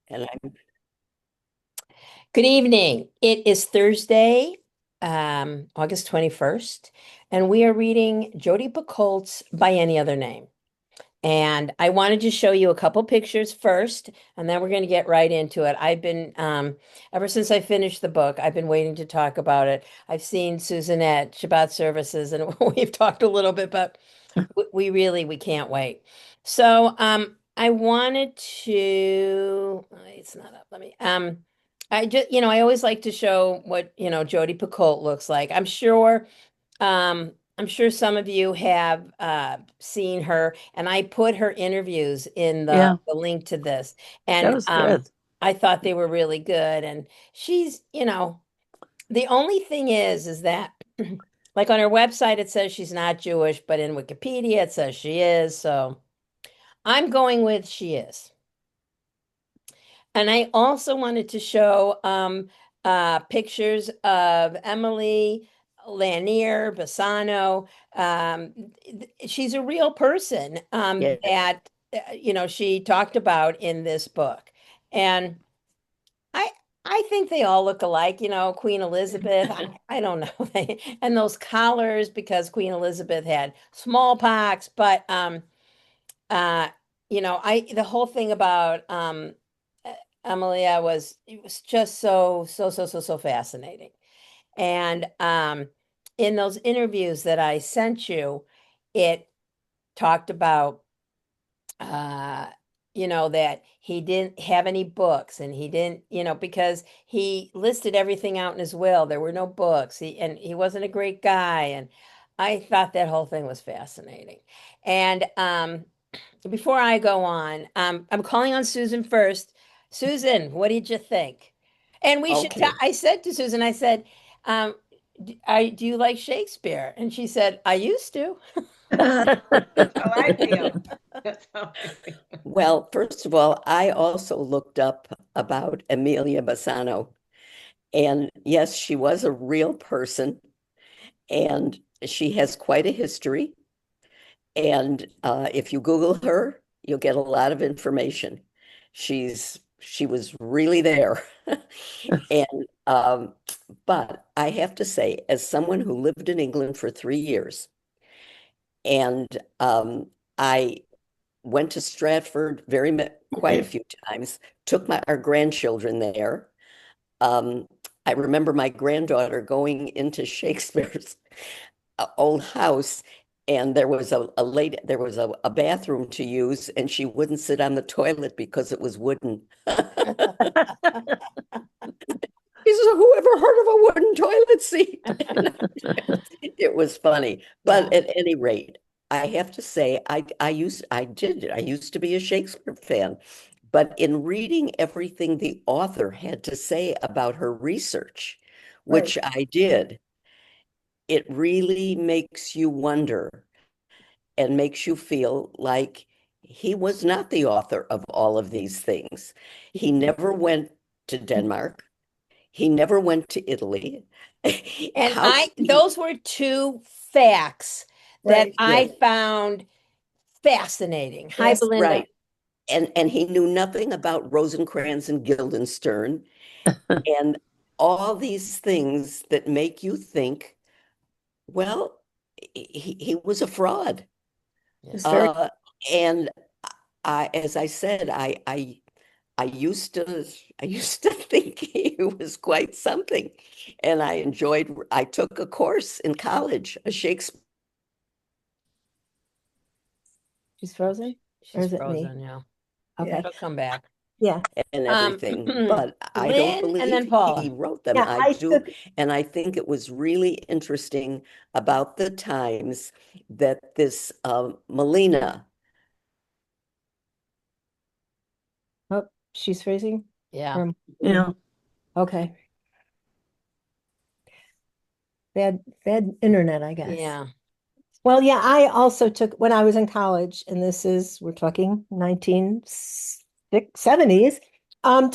And I'm Good evening. It is Thursday, August 21st, and we are reading Jodi Picoult's By Any Other Name. And I wanted to show you a couple pictures first, and then we're going to get right into it. Ever since I finished the book, I've been waiting to talk about it. I've seen Susan at Shabbat services, and we've talked a little bit, but we can't wait. I wanted to, it's not up. I just, I always like to show what, Jodi Picoult looks like. I'm sure some of you have seen her, and I put her interviews in Yeah, the link to this. that And was good. I thought they were really good. And she's, the only thing is that like on her website, it says she's not Jewish, but in Wikipedia, it says she is. So I'm going with she is. And I also wanted to show pictures of Emily Lanier Bassano. She's a real person Yes. that, she talked about in this book. And I I think they all look alike, Queen Elizabeth. I don't know. And those collars because Queen Elizabeth had smallpox, but uh I the whole thing about Emilia was it was just so fascinating. And in those interviews that I sent you, it talked about uh that he didn't have any books and he didn't because he listed everything out in his will. There were no books. He wasn't a great guy, and I thought that whole thing was fascinating. And before I go on, I'm calling on Susan first. Susan, what did you think? And Okay. I said to Susan, I said, um, do you like Shakespeare? And she said, I used to. That's how I feel. That's how I feel. Well, first of all, I also looked up about Amelia Bassano. And yes, she was a real person and she has quite a history. And if you Google her, you'll get a lot of information. She was really there. And but I have to say, as someone who lived in England for 3 years, and I went to Stratford quite a few times, took my our grandchildren there. Um, I remember my granddaughter going into Shakespeare's old house, and there was a bathroom to use, and she wouldn't sit on the toilet because it was wooden. He says, "Who ever heard of a wooden toilet seat?" It was funny. Yeah. But at any rate, I have to say, I used to be a Shakespeare fan. But in reading everything the author had to say about her research, Right. which I did, it really makes you wonder and makes you feel like he was not the author of all of these things. He never went to Denmark. He never went to Italy. And How could he? those were two facts that Right. Yes, I found fascinating. Hi, Yes. Belinda. right. And he knew nothing about Rosencrantz and Guildenstern and all these things that make you think, well, he was a fraud. It's Yeah. very, Uh, and as I said, I used to I used to think he was quite something, and I took a course in college, a Shakespeare she's frozen, or She's is it me? frozen, yeah. Okay. She'll come back. Yeah. and Um, everything, but I don't Lynn and believe then he Paula. wrote them. Yeah, I I do, took, and I think it was really interesting about the times that this Melina, oh, she's freezing. Yeah. Yeah. Okay. Bad internet, I guess. Yeah. Well, yeah, I also took when I was in college, and this is we're talking 1970s. Had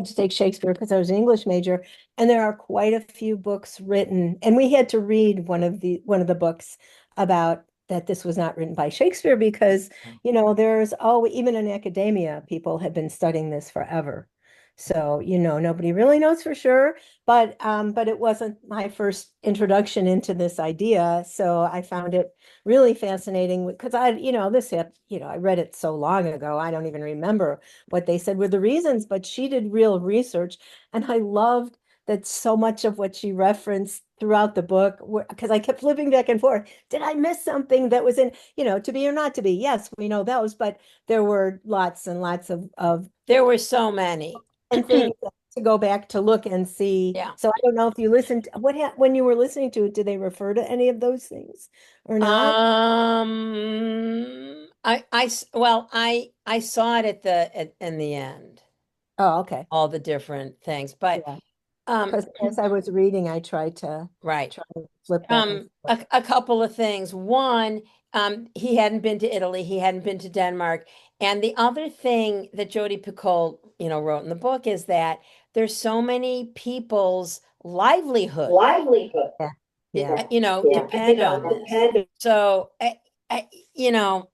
to take Shakespeare because I was an English major, and there are quite a few books written, and we had to read one of the books about that this was not written by Shakespeare because, there's even in academia, people have been studying this forever. So, nobody really knows for sure, but it wasn't my first introduction into this idea. So I found it really fascinating because I read it so long ago, I don't even remember what they said were the reasons, but she did real research. And I loved that so much of what she referenced throughout the book, because I kept flipping back and forth. Did I miss something that was in, to be or not to be? Yes, we know those, but there were lots and lots of There were so many. and things to go back to look and see. Yeah. So I don't know if you listened, when you were listening to it, did they refer to any of those things or not? Well, I saw it in the end, Oh, okay. all the different things, but Yeah. um, Because as I was reading, I tried to right. flip back and forth. A couple of things. One, he hadn't been to Italy, he hadn't been to Denmark. And the other thing that Jodi Picoult, wrote in the book is that there's so many people's livelihood, Yeah. Yeah. depend on this. So, I, you know,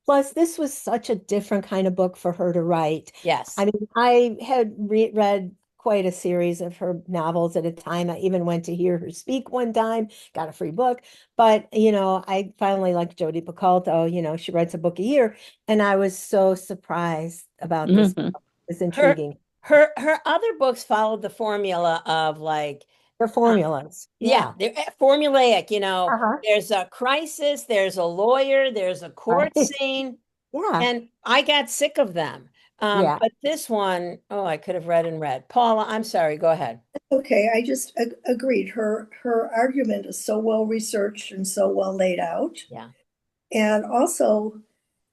Plus, this was such a different kind of book for her to write. yes. I mean, I had read quite a series of her novels at a time. I even went to hear her speak one time, got a free book. But, I finally liked Jodi Picoult. Oh, she writes a book a year. And I was so surprised about this Mhm. book. It was Her intriguing. her other books followed the formula of like The formulas. yeah, Yeah. they're formulaic, Uh-huh. there's a crisis, there's a lawyer, there's a court Right. scene, Yeah. and I got sick of them. Yeah. But this one, oh, I could have read and read. Paula, I'm sorry, go ahead. Okay, I just agreed. Her argument is so well researched and so well laid out. Yeah. And also,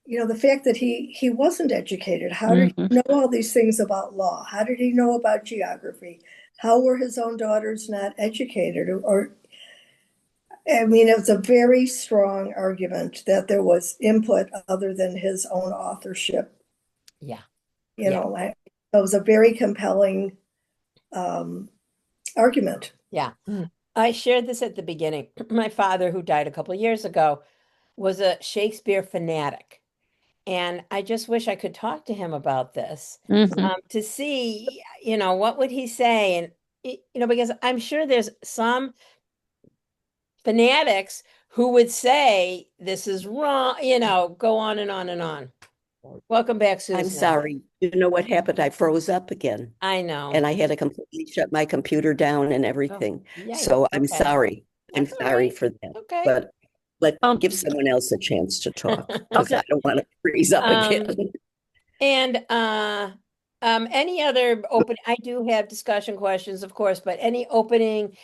the fact that he wasn't educated. How did Mhm. he know all these things about law? How did he know about geography? How were his own daughters not educated? Or I mean, it was a very strong argument that there was input other than his own authorship. Yeah. You Yeah. know, it was a very compelling argument. Yeah. Mm. I shared this at the beginning. My father, who died a couple of years ago, was a Shakespeare fanatic. And I just wish I could talk to him about this Mhm. to see, what would he say? And, because I'm sure there's some fanatics who would say this is wrong, go on and on and on. Welcome back, I'm Susan. sorry. You know what happened? I froze up again I know. and I had to completely shut my computer down and Oh, everything. yikes. So I'm Okay. sorry. I'm That's all sorry right. for that. Okay. But give someone else a chance to talk because Okay. I don't want to freeze up Um, again. And any other open, I do have discussion questions, of course, but any opening,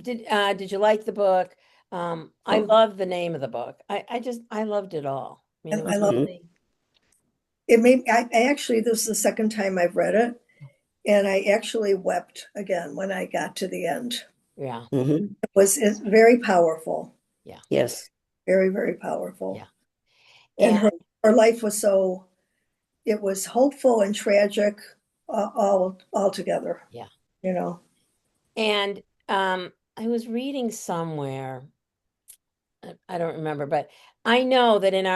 did you like the book? I love the name of the book. I loved it all. I mean, it And I was love Mhm. really, it. Made I actually, this is the second time I've read it, and I actually wept again when I got to the end. yeah, Mhm. It's very powerful, yeah, Yes. very, very powerful. yeah. And And her life was it was hopeful and tragic, all together, yeah. you know. And I was reading somewhere, I don't remember, but I know that in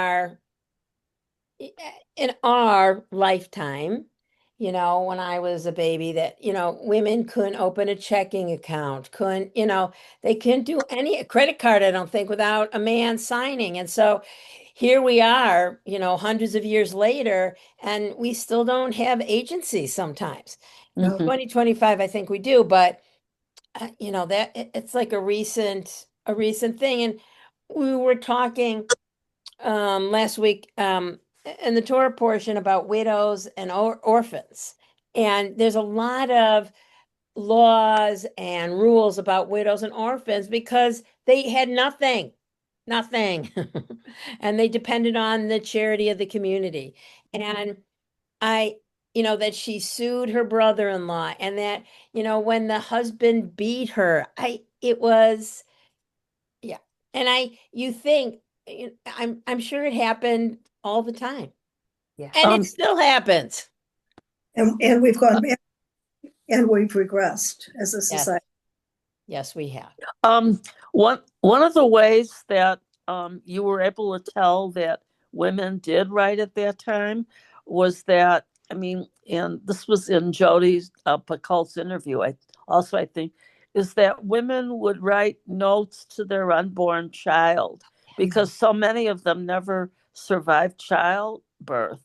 our lifetime, when I was a baby, that, women couldn't open a checking account, they couldn't do a credit card, I don't think, without a man signing. And so here we are, hundreds of years later, and we still don't have agency sometimes. In Mhm. 2025, I think we do, but that it's like a recent thing. And we were talking last week in the Torah portion about widows and orphans. And there's a lot of laws and rules about widows and orphans because they had nothing, nothing. And they depended on the charity of the community. And I, that she sued her brother-in-law and that, when the husband beat her, it was, yeah. And you think, I'm sure it happened all the time. Yeah. And it still happens. And we've gone back and we've regressed as a Yes. society. Yes, we have. One of the ways that you were able to tell that women did write at that time was that, I mean, and this was in Jodi Picoult's interview. I think is that women would write notes to their unborn child because so many of them never survived childbirth,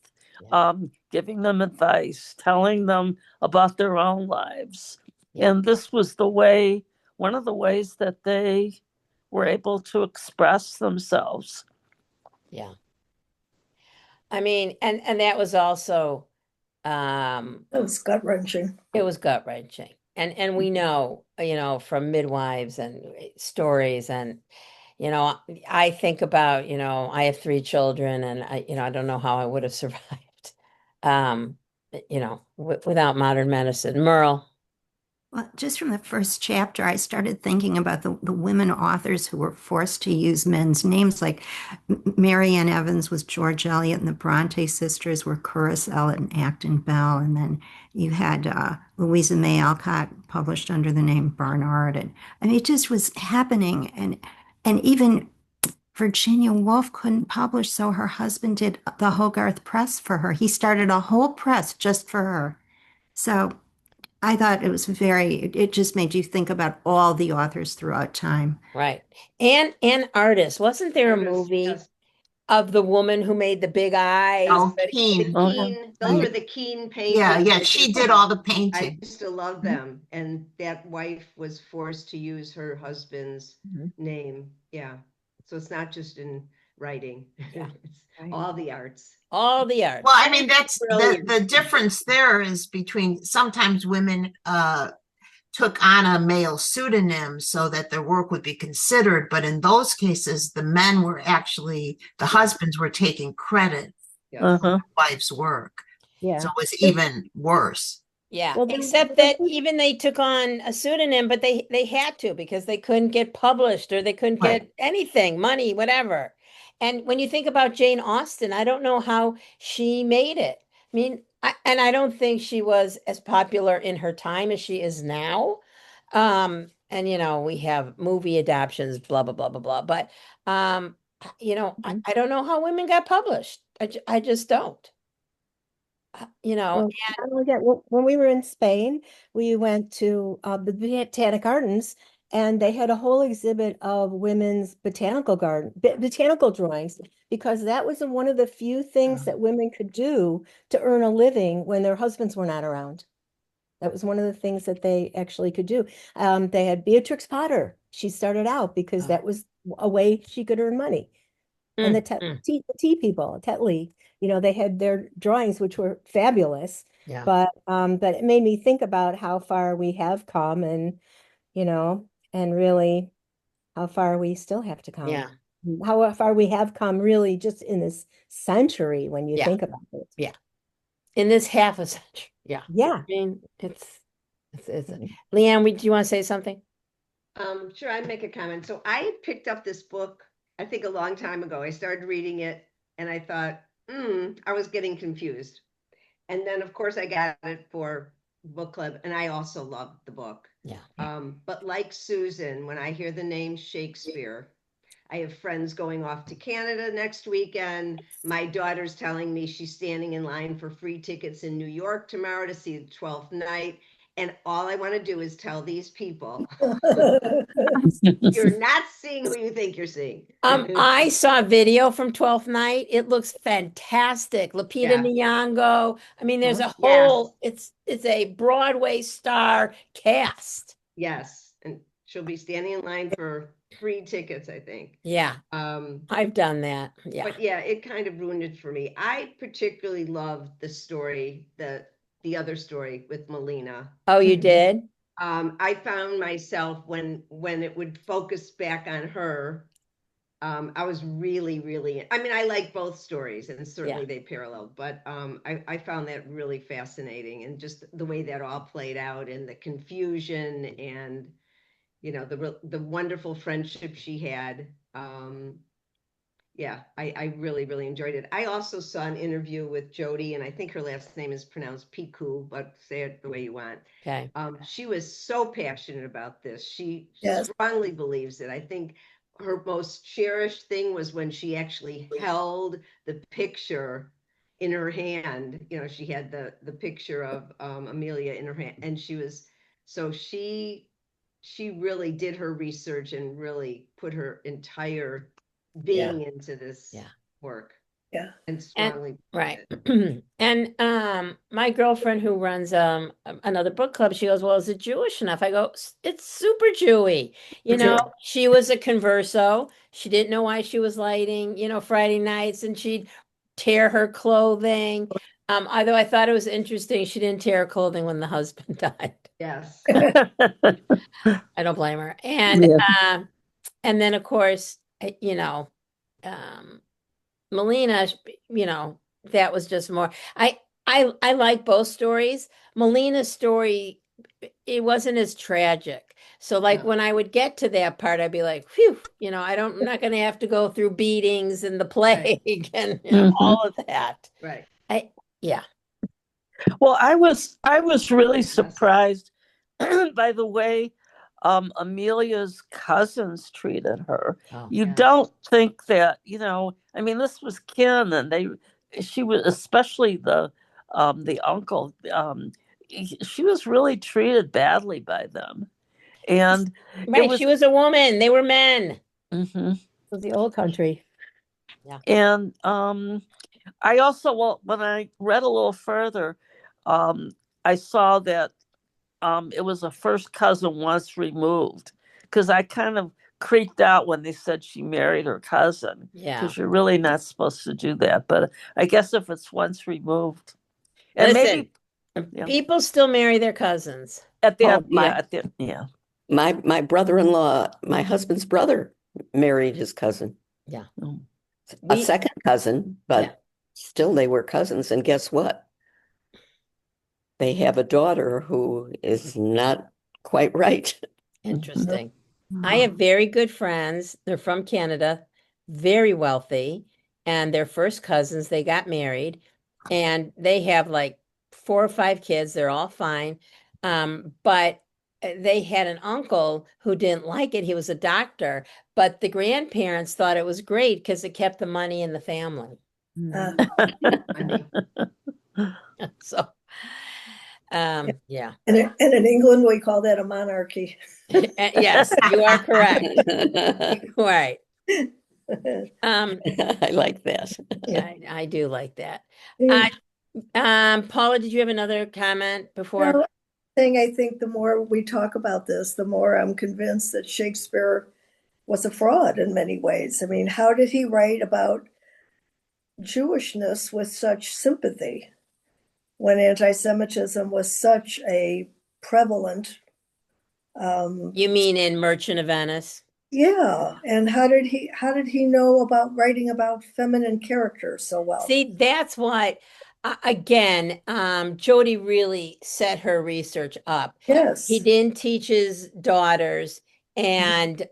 giving them advice, telling them about their own lives. Yeah. And this was the way, one of the ways that they were able to express themselves. Yeah. I mean, and that was also It was gut-wrenching. it was gut-wrenching. And we know, from midwives and stories, and I think about, I have 3 children, and I don't know how I would have survived without modern medicine. Merle. Well, just from the first chapter, I started thinking about the women authors who were forced to use men's names. Like Mary Ann Evans was George Eliot, and the Bronte sisters were Curtis Eliot and Acton Bell. And then you had Louisa May Alcott published under the name Barnard. And I mean, it just was happening. And even Virginia Woolf couldn't publish, so her husband did the Hogarth Press for her. He started a whole press just for her. So I thought it was it just made you think about all the authors throughout time. Right. And artists. Wasn't there a movie Yes. of the woman who made the big eyes? Oh, but- Keene. Oh. Keene, those were the Keene Yeah, paintings. yeah, she did all the I painting. used to love them, and that wife was forced to use her husband's Mhm. name. Yeah, so it's not just in writing. Yeah. It's Right. all the arts. All the arts. Well, I mean, that's Brilliant. the difference there is between sometimes women took on a male pseudonym so that their work would be considered, but in those cases, the men were actually, the husbands were taking credit Yes. Uh-huh. for the wife's work. Yeah. So it was even worse. Yeah, Well, except that even they took on a pseudonym, but they had to because they couldn't get published, or they couldn't Right. get anything, money, whatever. And when you think about Jane Austen, I don't know how she made it. I mean, I don't think she was as popular in her time as she is now. And we have movie adaptions, blah blah blah blah blah. But I don't know how women got published. I just don't. Well, not only that, when we were in Spain, we went to the Botanic Gardens, and they had a whole exhibit of women's botanical drawings, because that was one of the few things that women could do to earn a living when their husbands were not around. That was one of the things that they actually could do. They had Beatrix Potter. She started out because that was a way she could earn money. And the tea people, Tetley, they had their drawings, which were fabulous. Yeah. But it made me think about how far we have come, and and really how far we still have to come. Yeah. How far we have come really just in this century when you Yeah. think about it. Yeah. In this half a century. Yeah. Yeah. I mean, it's Leanne, do you want to say something? Sure, I'd make a comment. So I picked up this book, I think a long time ago. I started reading it and I thought, I was getting confused. And then of course I got it for book club, and I also loved the book. Yeah. But like Susan, when I hear the name Shakespeare, I have friends going off to Canada next weekend. My daughter's telling me she's standing in line for free tickets in New York tomorrow to see the 12th Night. And all I want to do is tell these people, you're not seeing who you think you're seeing. I saw a video from 12th Night. It looks fantastic. Lupita Nyong'o. I mean, there's a whole, it's a Broadway star cast. Yes. And she'll be standing in line for free tickets, I think. Yeah. I've done that. Yeah. But yeah, it kind of ruined it for me. I particularly loved the story, the other story with Melina. Oh, you did? I found myself when it would focus back on her, I was really, I mean, I like both stories, and certainly they paralleled, but I found that really fascinating, and just the way that all played out, and the confusion, and the wonderful friendship she had. I really, really enjoyed it. I also saw an interview with Jodi, and I think her last name is pronounced Picoult, but say it the way you want. Okay. She was so passionate about this. She Yes. strongly believes it. I think her most cherished thing was when she actually held the picture in her hand. You know, she had the picture of Amelia in her hand, and she really did her research and really put her entire being into this Yeah. work Yeah. and strongly Right. believed it. And my girlfriend who runs another book club, she goes, "Well, is it Jewish enough?" I go, It's super Jewy. You know, she was a converso. She didn't know why she was lighting, Friday nights, and she'd tear her clothing. Although I thought it was interesting, she didn't tear her clothing when the husband died. Yes. I don't blame her. And Yeah. and then of course, Melina, that was just more. I like both stories. Melina's story, it wasn't as tragic. So like No. when I would get to that part, I'd be like, phew, I'm not gonna have to go through beatings and the plague and all of that. Right. Yeah. Well, I was really Yes. surprised by the way Amelia's cousins treated her. Oh, You Yeah. don't think that, I mean, this was kin, and she was, especially the uncle, she was really treated badly by them, and it right. was, She was a woman. They were men. mhm. It was the old country. And I also, well, when I read a little further, I saw that it was a first cousin was removed, because I kind of creeped out when they said she married her cousin, Yeah. because you're really not supposed to do that. But I guess if it's once removed, and Listen, maybe people still marry their cousins. at Oh, that, yeah, at that, yeah. my brother-in-law, my husband's brother married his cousin, Yeah. Mm. a We, second cousin, but Yeah. still they were cousins. And guess what? They have a daughter who is not quite right. Interesting. I have very good friends. They're from Canada, very wealthy, and they're first cousins. They got married, and they have like 4 or 5 kids. They're all fine. But they had an uncle who didn't like it. He was a doctor, but the grandparents thought it was great because it kept the money in the family. Funny. So, yeah. And in England, we call that a monarchy. Yes, you are correct. Right. I like that. I do like that. Paula, did you have another comment before? No, I think the more we talk about this, the more I'm convinced that Shakespeare was a fraud in many ways. I mean, how did he write about Jewishness with such sympathy when anti-Semitism was such a prevalent? You mean in Merchant of Venice? Yeah, and how did he know about writing about feminine characters so well? See, that's what, again, Jodi really set her research up. Yes. He didn't teach his daughters, and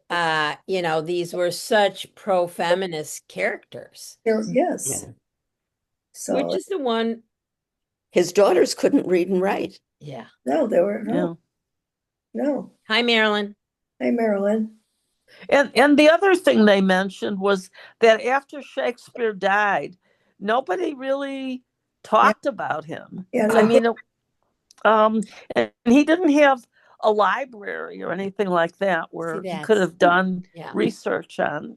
these were such pro-feminist characters. Yes. Yeah. Which So is the one, His daughters couldn't read and write. yeah. no, there were Yeah. no. Hi, Marilyn. Hey, Marilyn. And the other thing they mentioned was that after Shakespeare died, nobody really talked about him. Yeah, I mean, and he didn't have a library or anything like that where he could have done Yeah. research on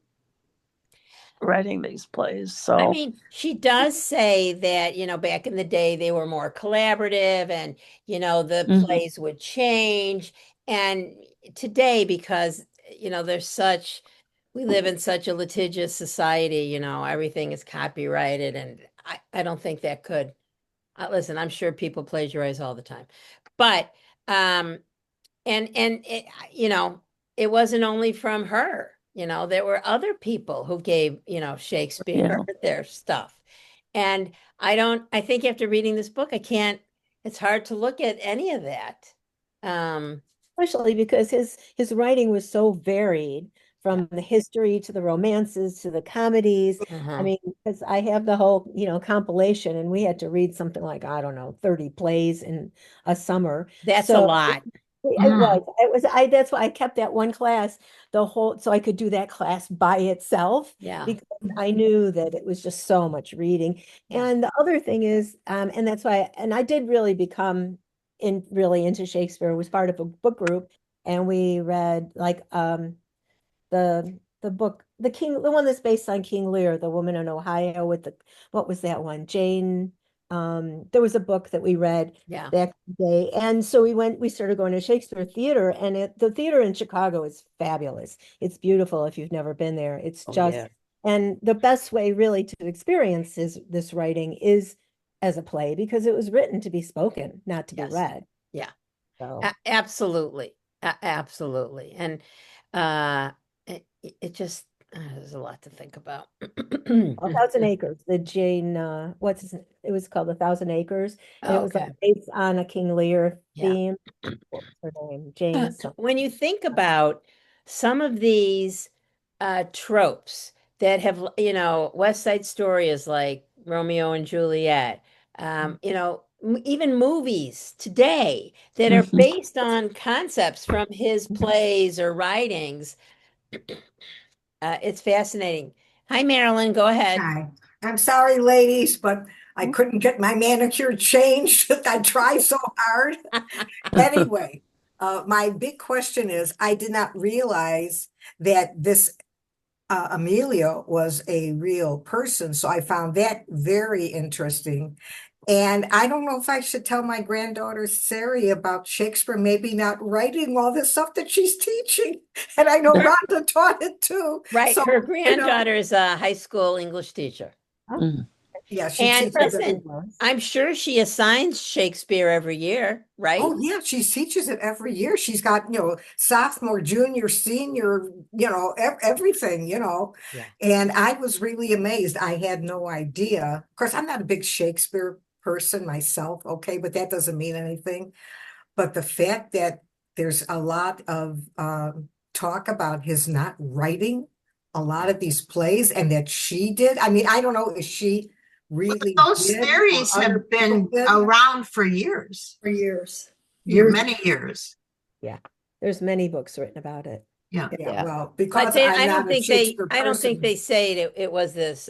writing these plays. I So mean, she does say that, back in the day they were more collaborative and, the Mhm. plays would change. And today, because, we live in such a litigious society, everything is copyrighted. And I don't think that could, listen, I'm sure people plagiarize all the time. But, and it, it wasn't only from her. There were other people who gave, Shakespeare their stuff. And I think after reading this book, it's hard to look at any of that. Especially because his writing was so varied. from the history to the romances to the comedies. I mean, because I have the whole, compilation, and we had to read something like, I don't know, 30 plays in a summer. That's a So lot. that's why I kept that one class so I could do that class by itself, Yeah. because I knew that it was just so much reading. Yeah. And the other thing is, and that's why, and I did really become really into Shakespeare, was part of a book group, and we read like the book, the one that's based on King Lear, The Woman in Ohio, with what was that one? Jane. There was a book that we read Yeah. back in the day. And so we started going to Shakespeare Theater, and the theater in Chicago is fabulous. It's beautiful if you've never been there. It's just, yeah. and the best way really to experience this writing is as a play, because it was written to be spoken, not to be Yes. read. Yeah. So Absolutely. Absolutely. And it just there's a lot to think about. A Thousand Acres, the Jane, it was called A Thousand Acres, and it was like Okay. based on a King Lear Yeah. theme. What was her name? Jane something. When you think about some of these tropes that have, West Side Story is like Romeo and Juliet, even movies today that are based on concepts from his plays or writings. It's fascinating. Hi, Marilyn, go ahead. Hi. I'm sorry, ladies, but I couldn't get my manicure changed. I tried so hard. Anyway, my big question is, I did not realize that this Amelia was a real person, so I found that very interesting. And I don't know if I should tell my granddaughter Sari about Shakespeare maybe not writing all this stuff that she's teaching. And I know Rhonda taught it too. Right. So, Her granddaughter is a high school English teacher. yeah, she And teaches it. listen, I'm sure she assigns Shakespeare every year, right? Oh, yeah, she teaches it every year. She's got, sophomore, junior, senior, everything, Yeah. And I was really amazed. I had no idea. Of course, I'm not a big Shakespeare person myself, okay, but that doesn't mean anything. But the fact that there's a lot of talk about his not writing a lot of these plays, and that she did. I mean, I don't know if she really Those did, or theories other have been people did. around for years, For years. many years. Yeah, there's many books written about it. Yeah. Yeah, well, But because they, I'm I not don't a think they, Shakespeare I don't think person. they say it was this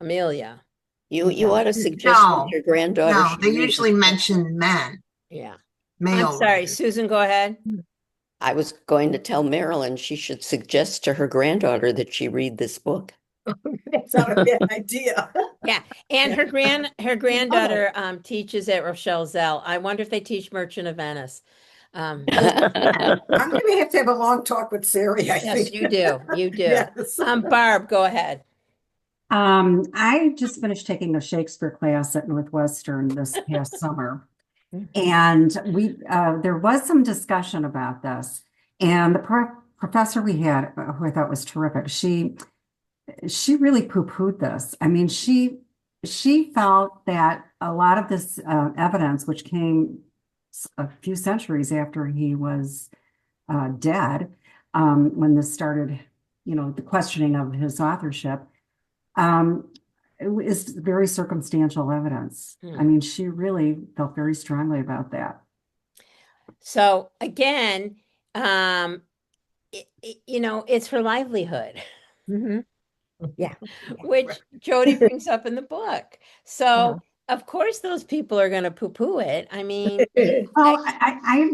Amelia. You ought to suggest No, that your granddaughter No, should they read usually this book. mention men, Yeah. male. I'm sorry, writers. Susan, go ahead. I was going to tell Marilyn she should suggest to her granddaughter that she read this book. That's not a bad idea. Yeah. And her granddaughter teaches at Rochelle Zell. I wonder if they teach Merchant of Venice. I'm going to have a long talk with Sari, I Yes, think. you do. You do. Yes. Barb, go ahead. I just finished taking a Shakespeare class at Northwestern this past summer, and there was some discussion about this. And the professor we had, who I thought was terrific, she really poo-pooed this. I mean, she felt that a lot of this evidence, which came a few centuries after he was dead, when this started, the questioning of his authorship, is very circumstantial evidence. I mean, she really felt very strongly about that. So again, it's her livelihood. Yeah. Which Jodi brings up in the book. So of course those people are going to poo-poo it. I mean, well,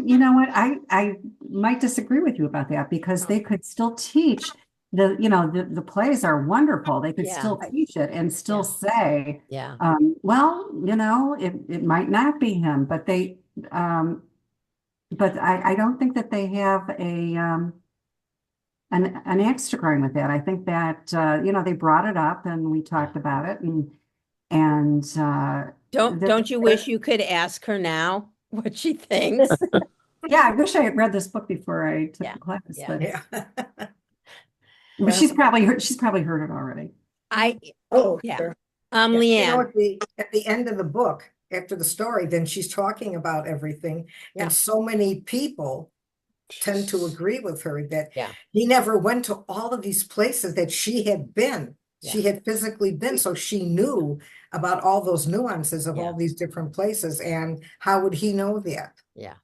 you know what, I might disagree with you about that, because they could still teach the plays are wonderful. They could still teach it and still say, well, it might not be him, but I don't think that they have an axe to grind with that. I think that they brought it up and we talked about it, and don't you wish you could ask her now what she thinks? Yeah, I wish I had read this book before I took the class, but she's probably heard it already. Sure. Leanne. At the end of the book, after the story, then she's talking about everything, and so many people tend to agree with her that Yeah. he never went to all of these places that she had been. She Yeah. had physically been, so she knew about all those nuances of Yeah. all these different places. And how would he know that? Yeah.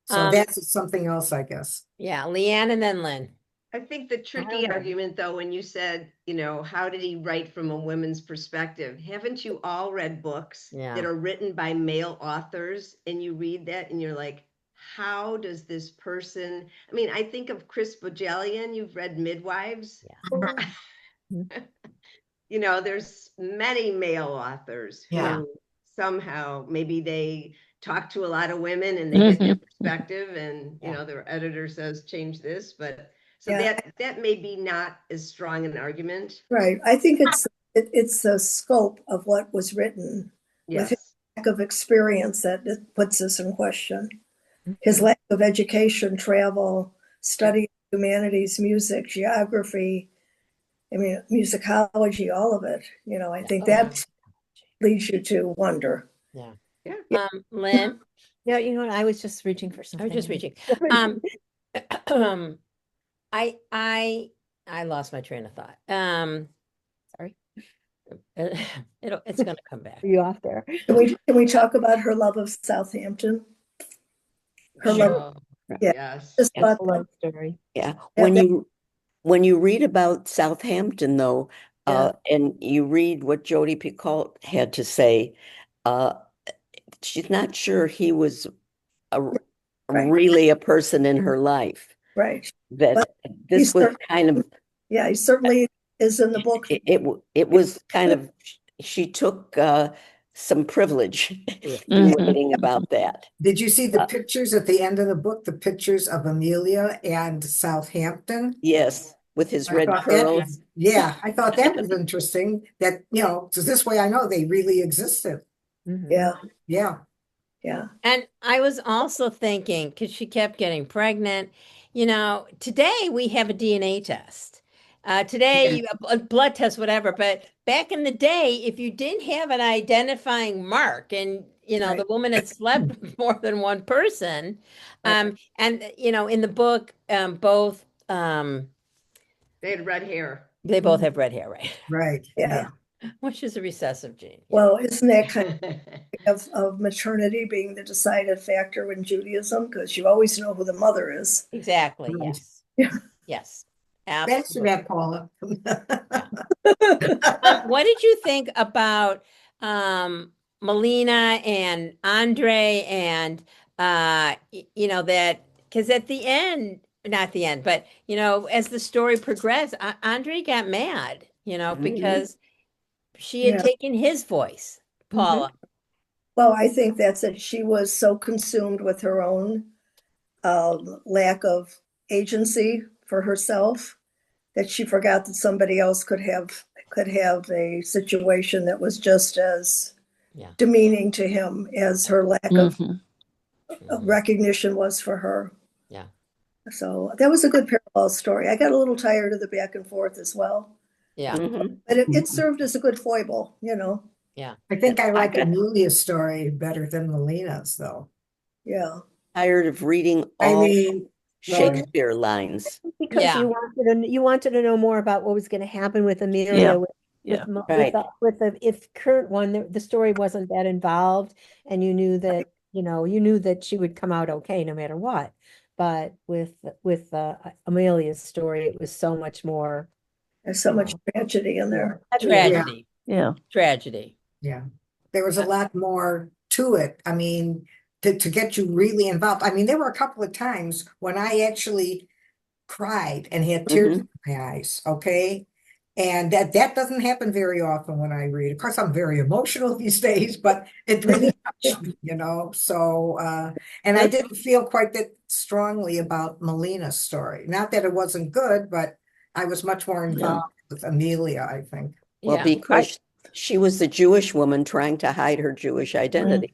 So that's something else, I guess. Yeah, Leanne and then Lynn. I think the tricky argument, though, when you said, how did he write from a women's perspective? Haven't you all read books that are written by male authors, and you read that and you're like, how does this person? I mean, I think of Chris Bojalian. You've read Midwives. Yeah. There's many male authors who somehow maybe they talk to a lot of women and they get their perspective, and their editor says change this, but so that may be not as strong an argument. Right. I think it's the scope of what was written with his lack of experience that puts this in question. His lack of education, travel, study of humanities, music, geography, musicology, all of it. I think that leads you to wonder. Yeah. Lynn? Yeah, you know what? I was just reaching for I something. was just reaching. I lost my train of thought. Sorry. It's gonna come back. Are you off there? Can we talk about her love of Southampton? Her love. Yes. Just That's a love story. Yeah. When you read about Southampton, though, and you read what Jodi Picoult had to say, she's not sure he was really a person in her life. Right. That But this was kind of. Yeah, he certainly is in the book. It was kind of, she took some privilege in writing about that. Did you see the pictures at the end of the book, the pictures of Amelia and Southampton? Yes, with his red curls. I thought that was interesting that, so this way I know they really existed. Yeah. Yeah. Yeah. And I was also thinking, because she kept getting pregnant, today we have a DNA test. Today, a blood test, whatever. But back in the day, if you didn't have an identifying mark and, the woman had slept with more than one person, and, in the book, both, they had red hair. They both have red hair, right? Right. Yeah. Which is a recessive gene. Well, isn't that kind of maternity being the decided factor in Judaism? Because you always know who the mother is. Exactly. Right. Yes. Yeah. Yes. Thanks for that, Paula. What did you think about Melina and Andre and that, because at the end, not the end, but as the story progressed, Andre got mad, because she had taken his voice, Paula. Well, I think that's it. She was so consumed with her own lack of agency for herself that she forgot that somebody else could have a situation that was just as demeaning to him as her lack of recognition was for her. Yeah. So that was a good parallel story. I got a little tired of the back and forth as well. Yeah. But it served as a good foible, Yeah. I think I like Amelia's story better than Melina's, though. Yeah. Tired of reading all Shakespeare Well, lines. because you wanted to know more about what was going to happen with Amelia. If current one, the story wasn't that involved, and you knew that she would come out okay no matter what. But with Amelia's story, it was so much more. There's so much tragedy in there. Tragedy. Yeah. Tragedy. Yeah. There was a lot more to it. I mean, to get you really involved. I mean, there were a couple of times when I actually cried and had tears in my eyes. Okay. And that doesn't happen very often when I read. Of course, I'm very emotional these days, but it really touched me, So, and I didn't feel quite that strongly about Melina's story. Not that it wasn't good, but I was much more involved with Amelia, I think. Well, because she was a Jewish woman trying to hide her Jewish identity.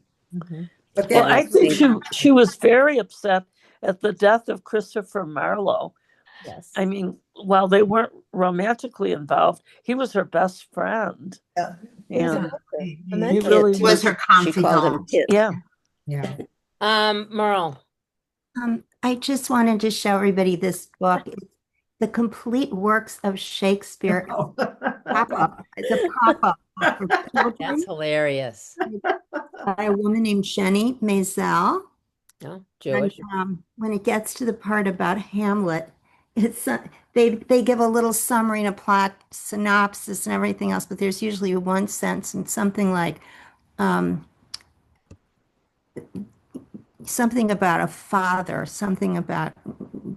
But I think she was very upset at the death of Christopher Marlowe. Yes. I mean, while they weren't romantically involved, he was her best friend. Yeah. And He really was her She called him confidant. Kit. Yeah. Yeah. Merle. I just wanted to show everybody this book. It's The Complete Works of Shakespeare. Oh. Pop-up. It's a pop-up book for children That's hilarious. by a woman named Jenny Maisel. No, And Jewish. when it gets to the part about Hamlet, it's they give a little summary and a plot synopsis and everything else, but there's usually one sentence and something like um, something about a father, something about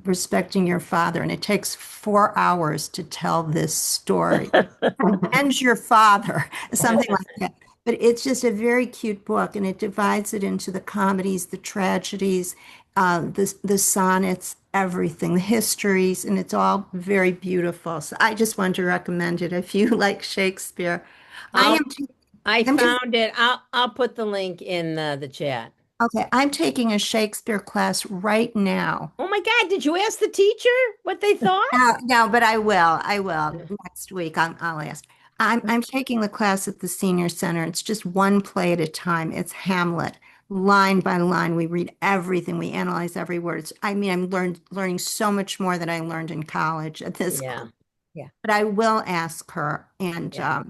respecting your father, and it takes 4 hours to tell this story. And your father, something like that. But it's just a very cute book, and it divides it into the comedies, the tragedies, the sonnets, everything, the histories, and it's all very beautiful. So I just want to recommend it if you like Shakespeare. I I'm just found it. I'll put the link in the chat. okay. I'm taking a Shakespeare class right now. Oh my God, did you ask the teacher what they thought? No, but I will. I will next week. I'll ask. I'm taking the class at the senior center. It's just one play at a time. It's Hamlet, line by line. We read everything. We analyze every word. I mean, I'm learning so much more than I learned in college at this Yeah. class. Yeah. But I will ask her. And Yeah.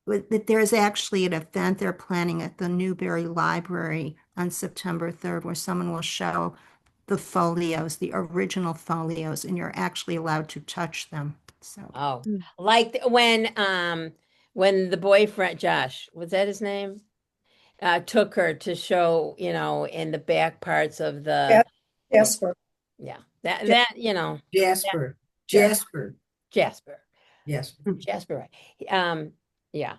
there's actually an event they're planning at the Newberry Library on September 3rd where someone will show the folios, the original folios, and you're actually allowed to touch them. So, Oh, like when the boyfriend Josh, was that his name? Took her to show, in the back parts of the Jasper. yeah. That, Jasper. Yeah. Jasper. Jasper. Yes. Jasper, right. Yeah.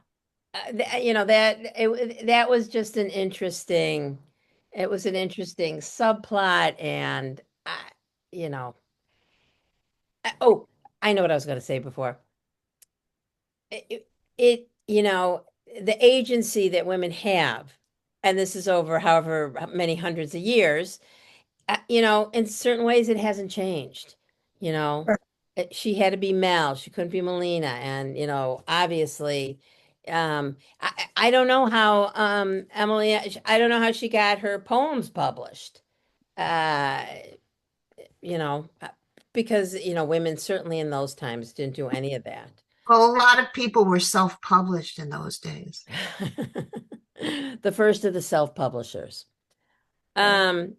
That was just it was an interesting subplot and you know, oh, I know what I was going to say before. The agency that women have, and this is over however many hundreds of years, in certain ways it hasn't changed. You know, Right. She had to be Mel, she couldn't be Melina, and obviously, I don't know how Emily, I don't know how she got her poems published. Uh, you know, uh, because women certainly in those times didn't do any of that. Well, a lot of people were self-published in those days. The first of the self-publishers. And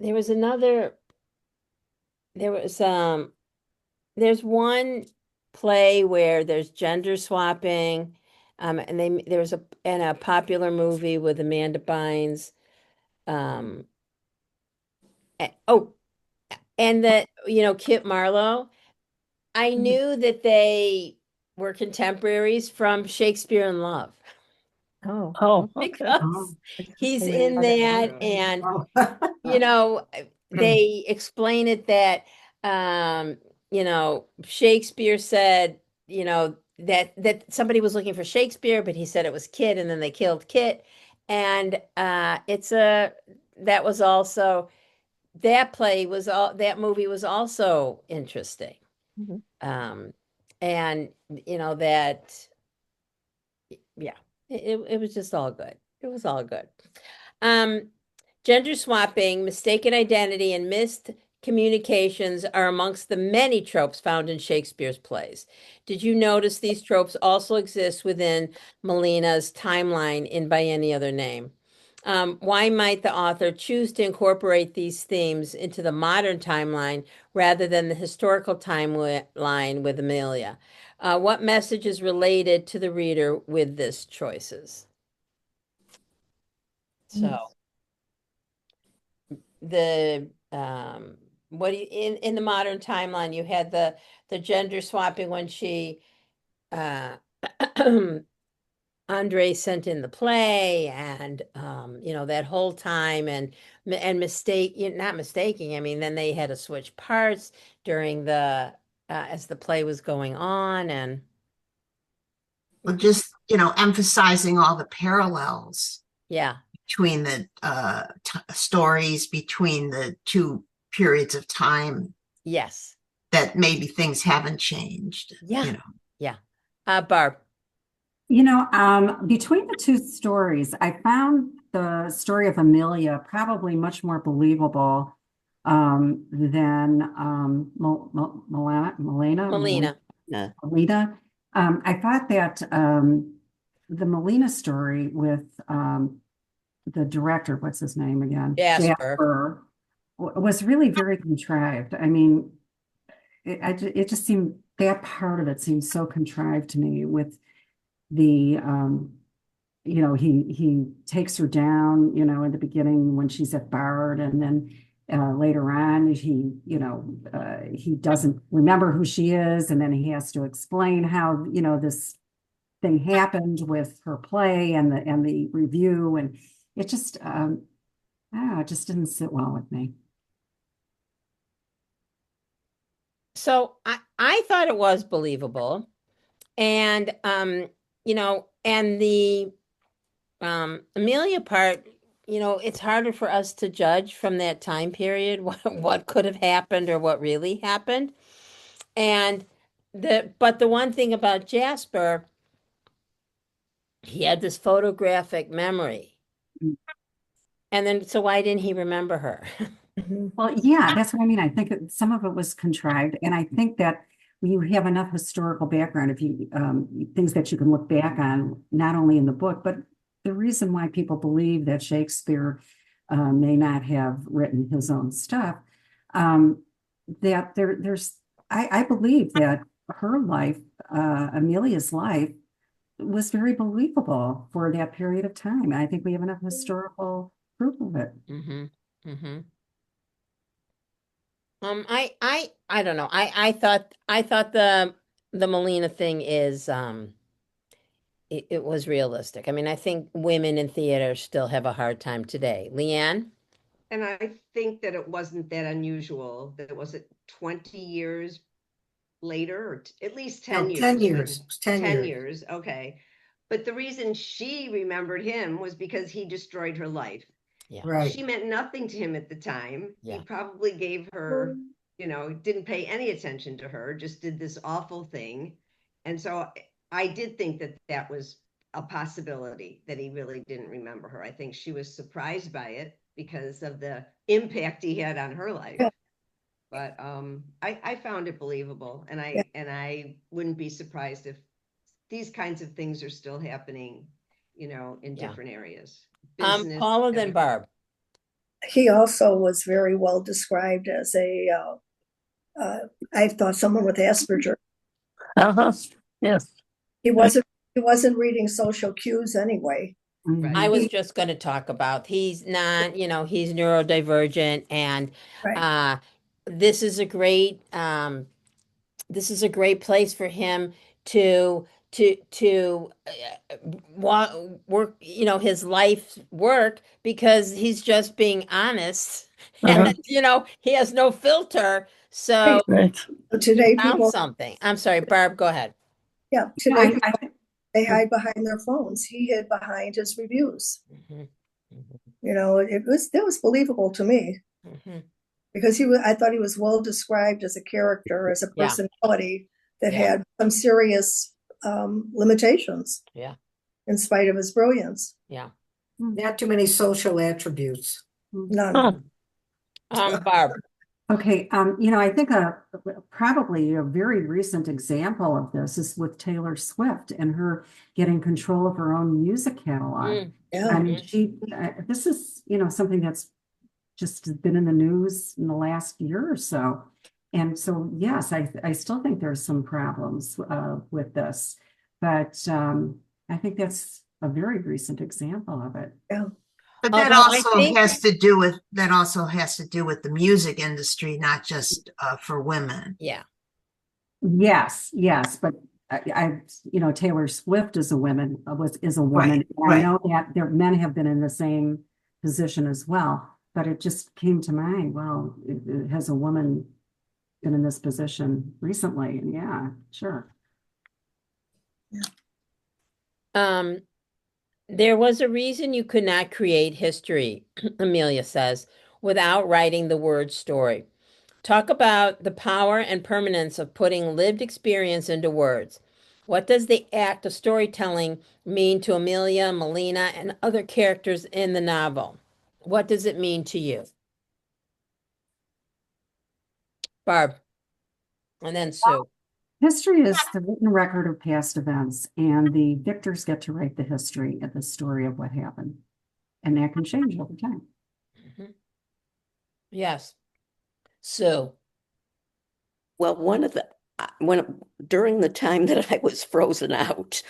there was another, there was there's one play where there's gender swapping, and there was a popular movie with Amanda Bynes. Oh, and that Kit Marlowe. I knew that they were contemporaries from Shakespeare in Love. Oh, Oh, okay. Because he's I in didn't know that, and Oh. they explain it that Shakespeare said, that somebody was looking for Shakespeare, but he said it was Kit, and then they killed Kit. And that was also that movie was also interesting. Mhm. And that, yeah, it was just all good. It was all good. Gender swapping, mistaken identity, and missed communications are amongst the many tropes found in Shakespeare's plays. Did you notice these tropes also exist within Melina's timeline in By Any Other Name? Why might the author choose to incorporate these themes into the modern timeline rather than the historical timeline with Amelia? What message is related to the reader with this choices? So the what do you in the modern timeline you had the gender swapping when she Andre sent in the play, and that whole time, and not mistaking. I mean, then they had to switch parts during the as the play was going on, and Well, just, emphasizing all the parallels yeah, between the stories, between the two periods of time, yes, that maybe things haven't changed. yeah, yeah. Barb. Between the two stories, I found the story of Amelia probably much more believable than Melina. Melina. I thought that the Melina story with the director, what's his name again? Jasper. Was really very contrived. I mean, it just seemed that part of it seemed so contrived to me with the he takes her down, in the beginning when she's at Bard, and then later on he doesn't remember who she is, and then he has to explain how, this thing happened with her play and the review, and it just it just didn't sit well with me. So I thought it was believable. And and the Amelia part, it's harder for us to judge from that time period what could have happened or what really happened. And but the one thing about Jasper, he had this photographic memory. And then so why didn't he remember her? Well, yeah, that's what I mean. I think some of it was contrived, and I think that when you have enough historical background, if you things that you can look back on, not only in the book, but the reason why people believe that Shakespeare may not have written his own stuff, that I believe that her life, Amelia's life, was very believable for that period of time. I think we have enough historical proof of it. Mm-hmm. Mm-hmm. I don't know. I thought the Melina thing is it was realistic. I mean, I think women in theater still have a hard time today. Leanne? And I think that it wasn't that unusual that it was 20 years later, or at least 10 No, years. 10 years. 10 10 years. years. Okay. But the reason she remembered him was because he destroyed her life. Yeah. Right. She meant nothing to him at the time. Yeah. He probably gave her, didn't pay any attention to her, just did this awful thing. And so I did think that that was a possibility, that he really didn't remember her. I think she was surprised by it because of the impact he had on her life. Yeah. But I found it believable, and Yeah. I wouldn't be surprised if these kinds of things are still happening, in Yeah. different areas. Business, Paula, then Barb. He also was very well described as I thought someone with Asperger. Uh-huh. Yes. He wasn't reading social cues anyway. Right. I was just going to talk about he's not, he's neurodivergent, and Right. this is a great place for him to work, his life work, because he's just being honest. Uh-huh. And he has no filter. So Right. So today found people, something. I'm sorry, Barb, go ahead. yeah, today people, they hide behind their phones. He hid behind his reviews. Mhm. Mhm. It was believable to me Mhm. because I thought he was well described as a character, as a Yeah. personality that Yeah. had some serious limitations. Yeah. In spite of his brilliance. Yeah. Not too many social attributes. None. Barb. Okay, I think probably a very recent example of this is with Taylor Swift and her getting control of her own music catalog. Yeah. I mean, this is, something that's just been in the news in the last year or so. And so, yes, I still think there's some problems with this, but I think that's a very recent example of it. Yeah. But that Although also has to do with the music industry, not just for women. Yeah. Yes, but Taylor Swift is a woman. Is a woman. Right, And I know that their men have been in the same position as well, but it just came to mind. Well, has a woman been in this position recently? And yeah, sure. There was a reason you could not create history, Amelia says, without writing the word story. Talk about the power and permanence of putting lived experience into words. What does the act of storytelling mean to Amelia, Melina, and other characters in the novel? What does it mean to you? Barb, and then Sue. History is the written record of past events, and the victors get to write the history of the story of what happened. And that can change over time. Mhm. Yes. Sue. Well, during the time that I was frozen out,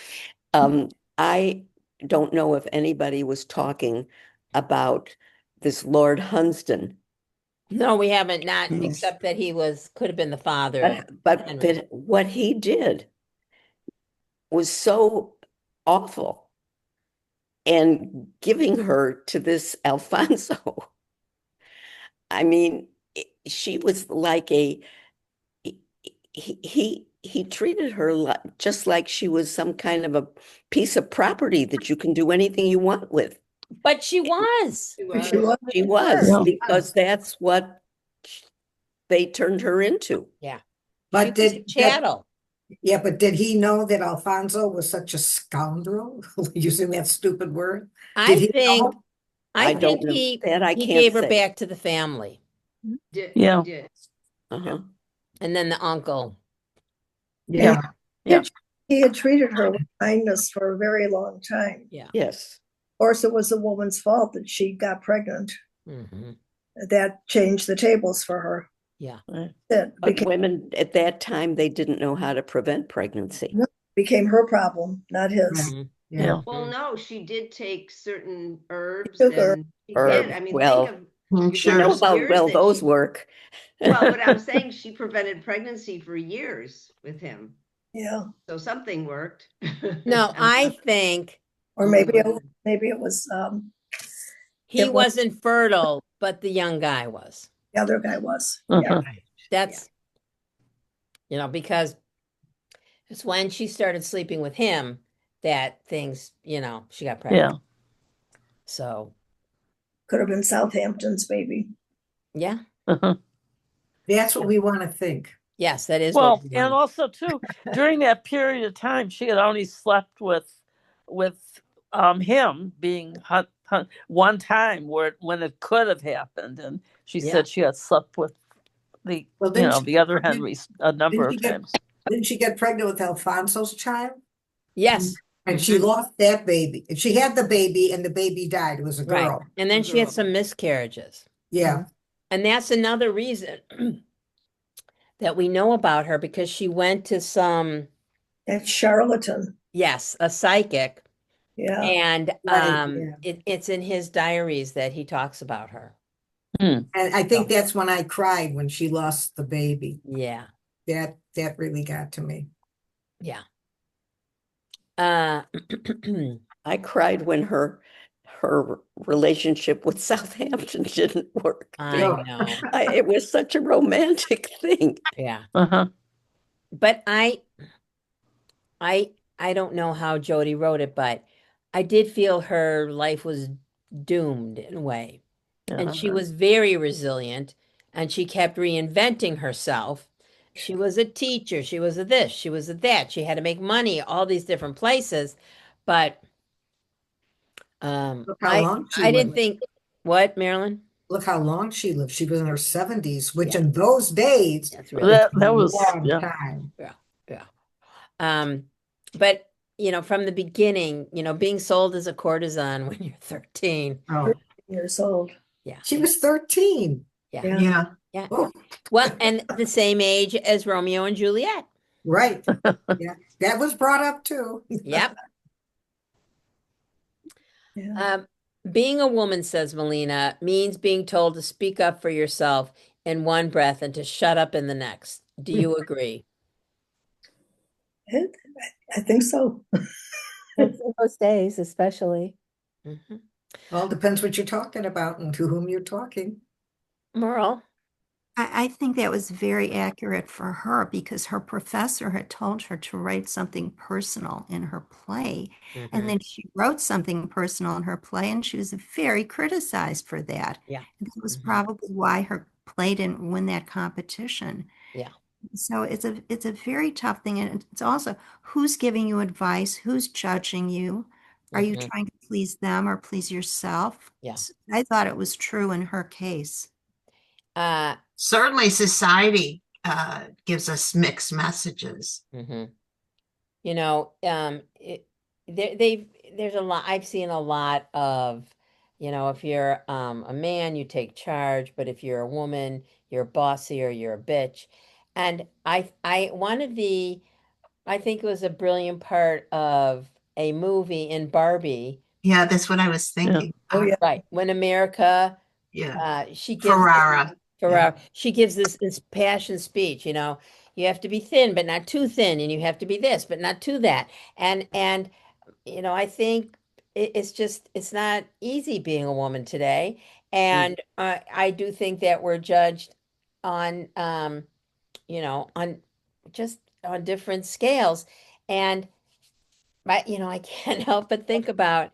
I don't know if anybody was talking about this Lord Hunsdon, No, we haven't, not Yes. except that he could have been the father of but Henry. that what he did was so awful, and giving her to this Alfonso. I mean, she was like he treated her just like she was some kind of a piece of property that you can do anything you want with. But she was. She was. She was, Yeah. because that's what they turned her into. Yeah. She But was a chattel. Yeah, but did he know that Alfonso was such a scoundrel, using that stupid word? Did I he think know? I don't think know. he That I he can't gave her say. back to the family. Did, Yeah. he did. Uh-huh. And then the uncle. Yeah. Yeah. He had treated her with kindness for a very long time. Yeah. Yes. Of course, it was the woman's fault that she got pregnant. Mhm. That changed the tables for her. Yeah. It But women at that time, they didn't know how to prevent pregnancy. became her problem, not his. Mhm. Yeah. Well, no, she did take certain herbs took her- and she Herbs, did. I mean, well, think of I'm the You know sure. how years well that those she- work. Well, but I'm saying she prevented pregnancy for years with him. Yeah. So something worked. No, I think Or maybe it was he it was- wasn't fertile, but the young guy was. the other guy was. Uh-huh. That's because it's when she started sleeping with him that things, she got pregnant. Yeah. So, Could have been Southampton's baby. yeah. Uh-huh. That's what we want to think. Yes, that is Well, what we and want. also too, during that period of time, she had only slept with him being one time when it could have happened, and she Yeah. said she had slept with the Well, didn't the other Henrys a number of didn't she get- times. Didn't she get pregnant with Alfonso's child? Yes. And she lost that baby. And she had the baby and the baby died. It was a Right. girl. And then she had some miscarriages. Yeah. And that's another reason that we know about her, because she went to some, And charlatan. yes, a psychic. Yeah. And Right, yeah. it's in his diaries that he talks about her. And I think that's when I cried when she lost the baby. Yeah. That really got to me. Yeah. I cried when her relationship with Southampton didn't work. I know. It was such a romantic thing. Yeah. Uh-huh. But I don't know how Jodi wrote it, but I did feel her life was doomed in a way. And she was very resilient, and she kept reinventing herself. She was a teacher, she was a this, she was a that. She had to make money all these different places. But Look how long she I didn't lived. think, what, Marilyn? Look how long she lived. She was in her 70s, which in those days That's really That was a long yeah. time. Yeah. But from the beginning, being sold as a courtesan when you're 13. Oh, Years old. Yeah. she was 13. Yeah. Yeah. Oh, Well, and the same age as Romeo and Juliet. right. Yeah. That was brought up too. Yep. Yeah. Being a woman, says Melina, means being told to speak up for yourself in one breath and to shut up in the next. Do you agree? I think so. In those days, especially. Mm-hmm. Well, depends what you're talking about and to whom you're talking. Merle? I think that was very accurate for her because her professor had told her to write something personal in her play. Mm-hmm. And then she wrote something personal in her play, and she was very criticized for that. Yeah. And that was Mhm. probably why her play didn't win that competition. Yeah. So it's a very tough thing. And it's also who's giving you advice, who's judging you. Are you Mhm. trying to please them or please yourself? Yeah. I thought it was true in her case. Uh, Certainly, society gives us mixed messages. mhm. You know, there's a lot, I've seen a lot of, if you're a man, you take charge, but if you're a woman, you're bossy or you're a bitch. And one of I think it was a brilliant part of a movie in Barbie, Yeah, that's what I was Yeah. thinking. Oh, yeah. right? When America, Yeah. she gives Ferrara. Yeah. She gives this passion speech, you have to be thin, but not too thin, and you have to be this, but not too that. And I think it's not easy being a woman today. And I do think that we're judged on, on just on different scales. And I can't help but think about,